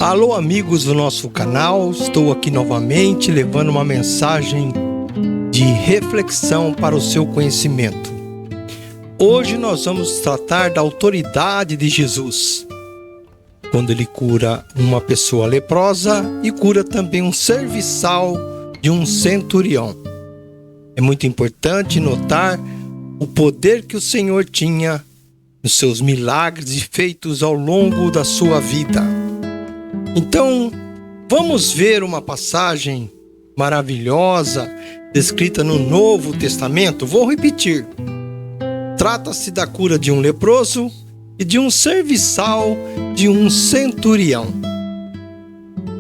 Alô, amigos do nosso canal, estou aqui novamente levando uma mensagem de reflexão para o seu conhecimento. Hoje nós vamos tratar da autoridade de Jesus, quando ele cura uma pessoa leprosa e cura também um serviçal de um centurião. É muito importante notar o poder que o Senhor tinha nos seus milagres feitos ao longo da sua vida. Então, vamos ver uma passagem maravilhosa descrita no Novo Testamento. Vou repetir. Trata-se da cura de um leproso e de um serviçal de um centurião.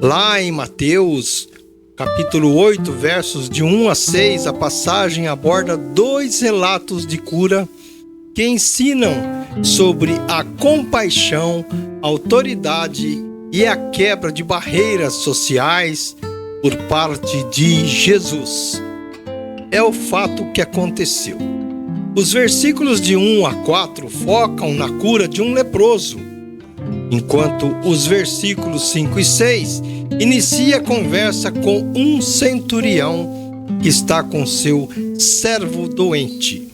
Lá em Mateus, capítulo 8, versos de 1 a 6, a passagem aborda dois relatos de cura que ensinam sobre a compaixão, a autoridade e a quebra de barreiras sociais por parte de Jesus. É o fato que aconteceu. Os versículos de 1 a 4 focam na cura de um leproso, enquanto os versículos 5 e 6 inicia a conversa com um centurião que está com seu servo doente.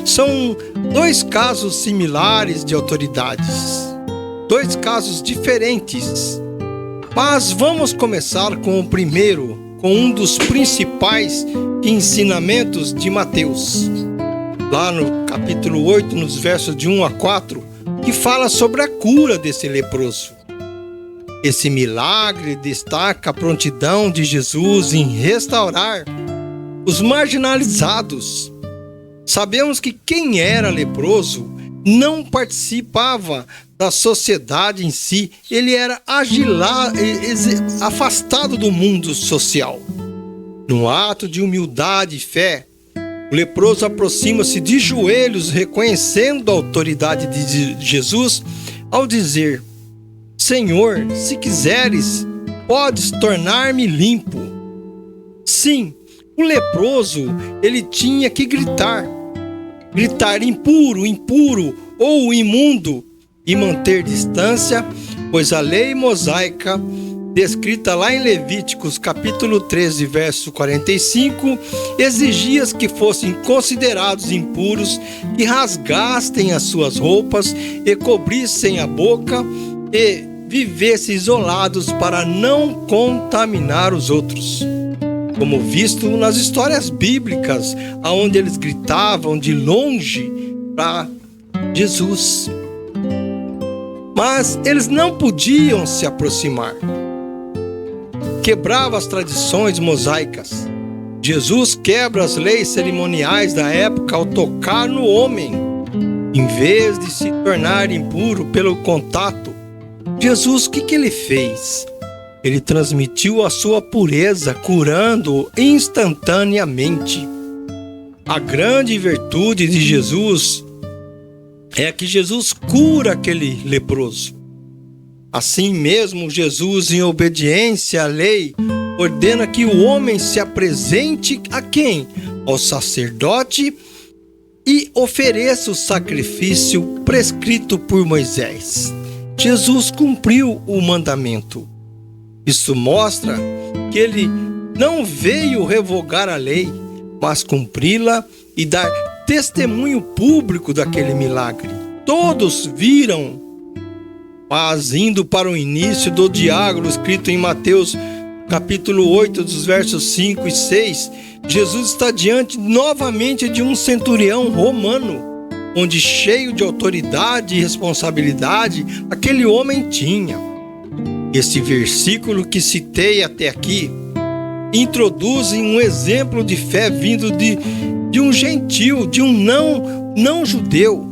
São dois casos similares de autoridades, dois casos diferentes, mas vamos começar com o primeiro, com um dos principais ensinamentos de Mateus, lá no capítulo 8, nos versos de 1 a 4, que fala sobre a cura desse leproso. Esse milagre destaca a prontidão de Jesus em restaurar os marginalizados. Sabemos que quem era leproso não participava da sociedade em si, ele era afastado do mundo social. No ato de humildade e fé, o leproso aproxima-se de joelhos, reconhecendo a autoridade de Jesus, ao dizer: Senhor, se quiseres, podes tornar-me limpo. Sim, o leproso, ele tinha que gritar impuro, impuro ou imundo e manter distância, pois a lei mosaica, descrita lá em Levíticos capítulo 13, verso 45, exigia que fossem considerados impuros, que rasgassem as suas roupas e cobrissem a boca e vivessem isolados para não contaminar os outros. Como visto nas histórias bíblicas, onde eles gritavam de longe para Jesus. Mas eles não podiam se aproximar. Quebrava as tradições mosaicas. Jesus quebra as leis cerimoniais da época ao tocar no homem. Em vez de se tornar impuro pelo contato, Jesus, o que ele fez? Ele transmitiu a sua pureza, curando instantaneamente. A grande virtude de Jesus é que Jesus cura aquele leproso. Assim mesmo, Jesus, em obediência à lei, ordena que o homem se apresente a quem? Ao sacerdote e ofereça o sacrifício prescrito por Moisés. Jesus cumpriu o mandamento. Isso mostra que ele não veio revogar a lei, mas cumpri-la e dar testemunho público daquele milagre. Todos viram, mas indo para o início do diálogo escrito em Mateus capítulo 8, dos versos 5 e 6, Jesus está diante novamente de um centurião romano, onde cheio de autoridade e responsabilidade aquele homem tinha. Esse versículo que citei até aqui introduz um exemplo de fé vindo de um gentil, de um não judeu.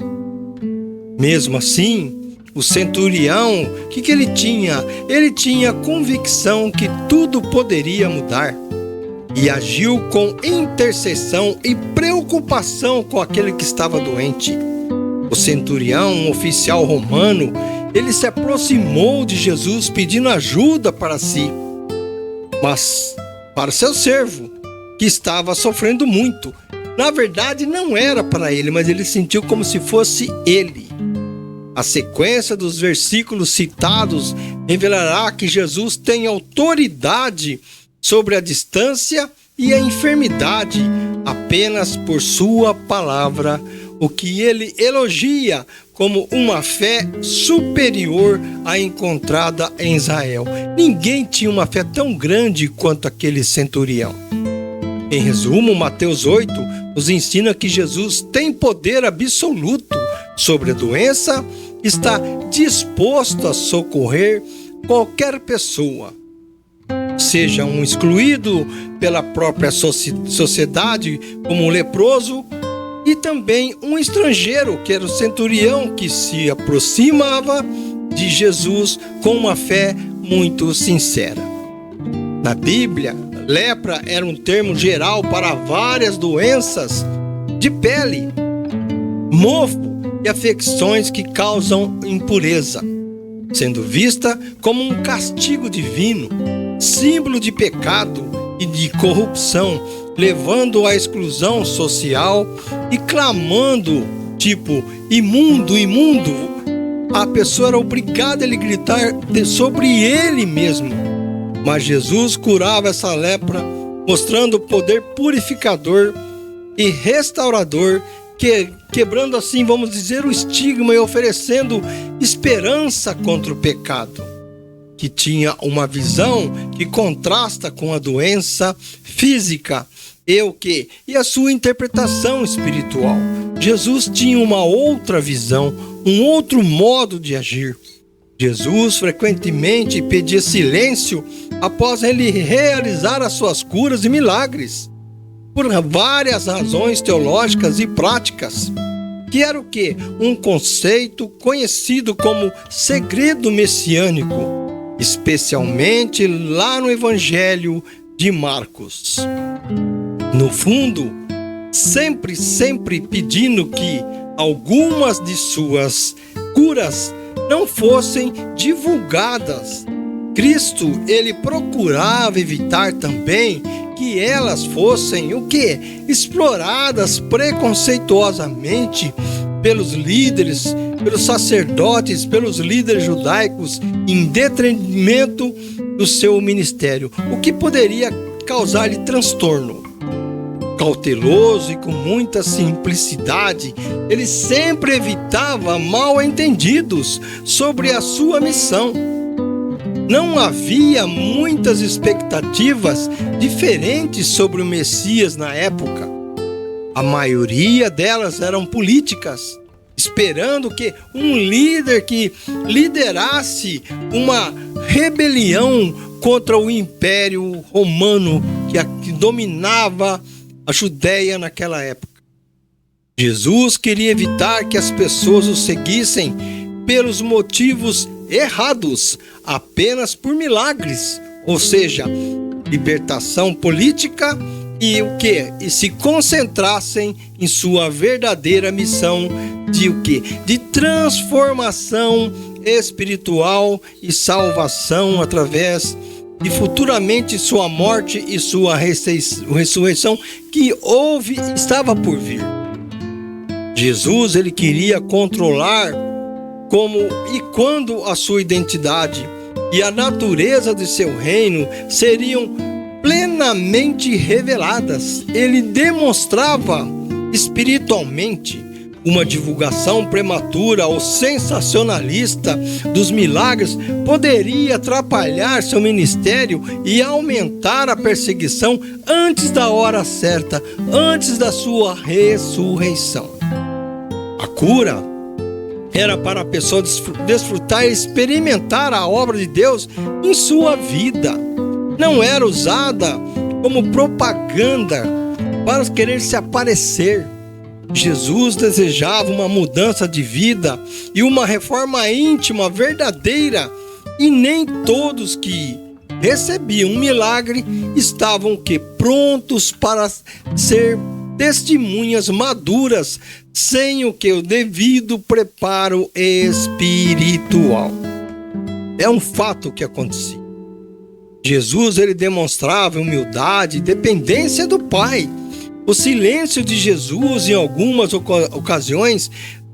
Mesmo assim, o centurião, o que ele tinha? Ele tinha a convicção que tudo poderia mudar e agiu com intercessão e preocupação com aquele que estava doente. O centurião, um oficial romano, ele se aproximou de Jesus pedindo ajuda para si, mas para seu servo, que estava sofrendo muito. Na verdade, não era para ele, mas ele sentiu como se fosse ele. A sequência dos versículos citados revelará que Jesus tem autoridade sobre a distância e a enfermidade apenas por sua palavra, o que ele elogia como uma fé superior à encontrada em Israel. Ninguém tinha uma fé tão grande quanto aquele centurião. Em resumo, Mateus 8 nos ensina que Jesus tem poder absoluto sobre a doença, está disposto a socorrer qualquer pessoa, seja um excluído pela própria sociedade, como um leproso, e também um estrangeiro, que era o centurião, que se aproximava de Jesus com uma fé muito sincera. Na Bíblia, lepra era um termo geral para várias doenças de pele, mofo e afecções que causam impureza, sendo vista como um castigo divino, símbolo de pecado e de corrupção, levando à exclusão social e clamando, tipo, imundo, imundo. A pessoa era obrigada a gritar sobre ele mesmo. Mas Jesus curava essa lepra, mostrando o poder purificador e restaurador, quebrando assim, vamos dizer, o estigma e oferecendo esperança contra o pecado, que tinha uma visão que contrasta com a doença física e a sua interpretação espiritual. Jesus tinha uma outra visão, um outro modo de agir. Jesus frequentemente pedia silêncio após ele realizar as suas curas e milagres, por várias razões teológicas e práticas, que era o quê? Um conceito conhecido como segredo messiânico, especialmente lá no Evangelho de Marcos. No fundo, sempre pedindo que algumas de suas curas não fossem divulgadas. Cristo, ele procurava evitar também que elas fossem o quê? Exploradas preconceituosamente pelos líderes, pelos sacerdotes, pelos líderes judaicos, em detrimento do seu ministério, o que poderia causar-lhe transtorno. Cauteloso e com muita simplicidade, ele sempre evitava mal-entendidos sobre a sua missão. Não havia muitas expectativas diferentes sobre o Messias na época. A maioria delas eram políticas, esperando que um líder que liderasse uma rebelião contra o Império Romano que dominava a Judéia naquela época. Jesus queria evitar que as pessoas o seguissem pelos motivos errados, apenas por milagres, ou seja, libertação política e o quê? E se concentrassem em sua verdadeira missão de o quê? De transformação espiritual e salvação através de futuramente sua morte e sua ressurreição que estava por vir. Jesus, ele queria controlar como e quando a sua identidade e a natureza de seu reino seriam plenamente reveladas. Ele demonstrava espiritualmente uma divulgação prematura ou sensacionalista dos milagres poderia atrapalhar seu ministério e aumentar a perseguição antes da hora certa, antes da sua ressurreição. A cura era para a pessoa desfrutar e experimentar a obra de Deus em sua vida. Não era usada como propaganda para querer se aparecer. Jesus desejava uma mudança de vida e uma reforma íntima verdadeira, e nem todos que recebiam um milagre estavam prontos para ser testemunhas maduras, sem o devido preparo espiritual. É um fato que acontecia. Jesus, ele demonstrava humildade e dependência do Pai. O silêncio de Jesus, em algumas ocasiões,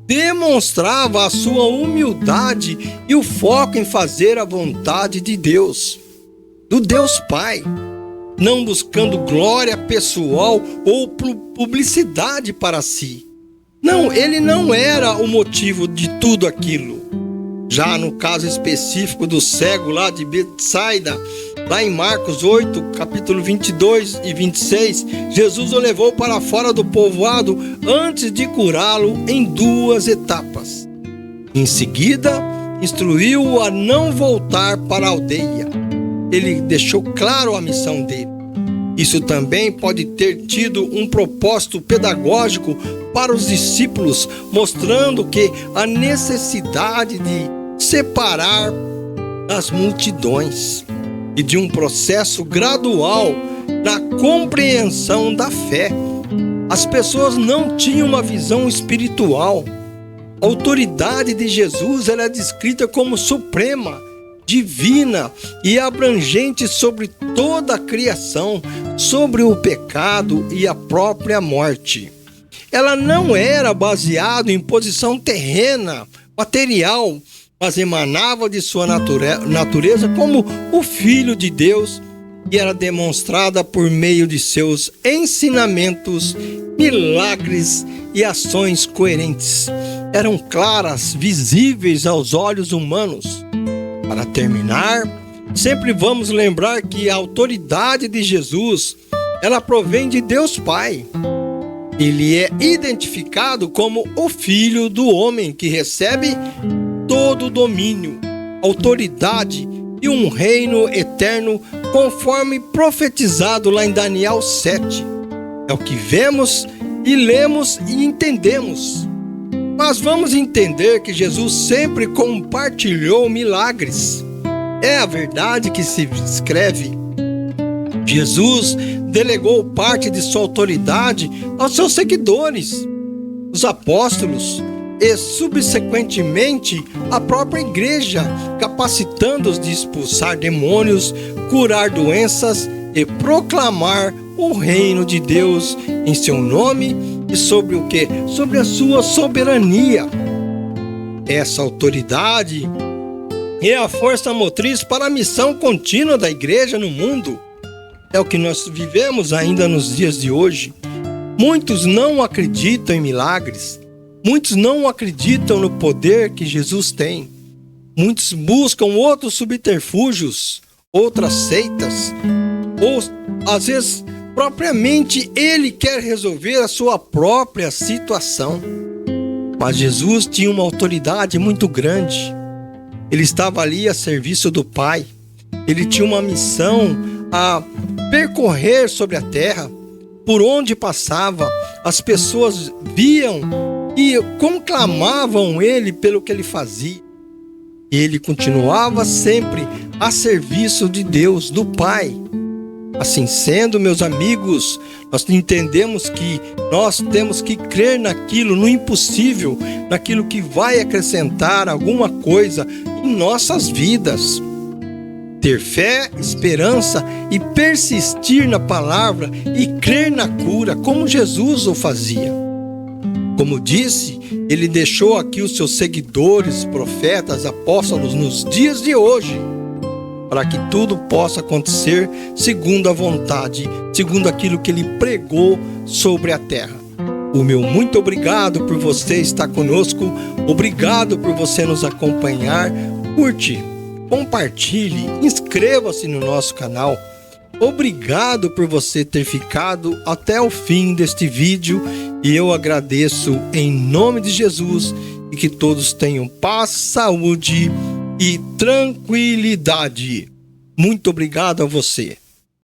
demonstrava a sua humildade e o foco em fazer a vontade de Deus, do Deus Pai, não buscando glória pessoal ou publicidade para si. Não, ele não era o motivo de tudo aquilo. Já no caso específico do cego lá de Betsaida, lá em Marcos 8, capítulo 22 e 26, Jesus o levou para fora do povoado antes de curá-lo em 2 etapas. Em seguida, instruiu-o a não voltar para a aldeia. Ele deixou claro a missão dele. Isso também pode ter tido um propósito pedagógico para os discípulos, mostrando que a necessidade de separar as multidões e de um processo gradual na compreensão da fé. As pessoas não tinham uma visão espiritual. A autoridade de Jesus era descrita como suprema, divina e abrangente sobre toda a criação, sobre o pecado e a própria morte. Ela não era baseada em posição terrena, material, mas emanava de sua natureza como o Filho de Deus e era demonstrada por meio de seus ensinamentos, milagres e ações coerentes. Eram claras, visíveis aos olhos humanos. Para terminar, sempre vamos lembrar que a autoridade de Jesus, ela provém de Deus Pai. Ele é identificado como o Filho do Homem que recebe todo o domínio, autoridade e um reino eterno, conforme profetizado lá em Daniel 7. É o que vemos e lemos e entendemos. Mas vamos entender que Jesus sempre compartilhou milagres. É a verdade que se escreve. Jesus delegou parte de sua autoridade aos seus seguidores, os apóstolos, e subsequentemente a própria igreja, capacitando-os de expulsar demônios, curar doenças e proclamar o reino de Deus em seu nome e sobre o quê? Sobre a sua soberania. Essa autoridade é a força motriz para a missão contínua da igreja no mundo. É o que nós vivemos ainda nos dias de hoje. Muitos não acreditam em milagres. Muitos não acreditam no poder que Jesus tem. Muitos buscam outros subterfúgios, outras seitas, ou às vezes propriamente ele quer resolver a sua própria situação. Mas Jesus tinha uma autoridade muito grande. Ele estava ali a serviço do Pai. Ele tinha uma missão a percorrer sobre a terra. Por onde passava, as pessoas viam e conclamavam ele pelo que ele fazia. Ele continuava sempre a serviço de Deus, do Pai. Assim sendo, meus amigos, nós entendemos que nós temos que crer naquilo, no impossível, naquilo que vai acrescentar alguma coisa em nossas vidas. Ter fé, esperança e persistir na palavra e crer na cura, como Jesus o fazia. Como disse, ele deixou aqui os seus seguidores, profetas, apóstolos nos dias de hoje, para que tudo possa acontecer segundo a vontade, segundo aquilo que ele pregou sobre a terra. O meu muito obrigado por você estar conosco, obrigado por você nos acompanhar. Curte, compartilhe, inscreva-se no nosso canal. Obrigado por você ter ficado até o fim deste vídeo e eu agradeço em nome de Jesus e que todos tenham paz, saúde e tranquilidade. Muito obrigado a você.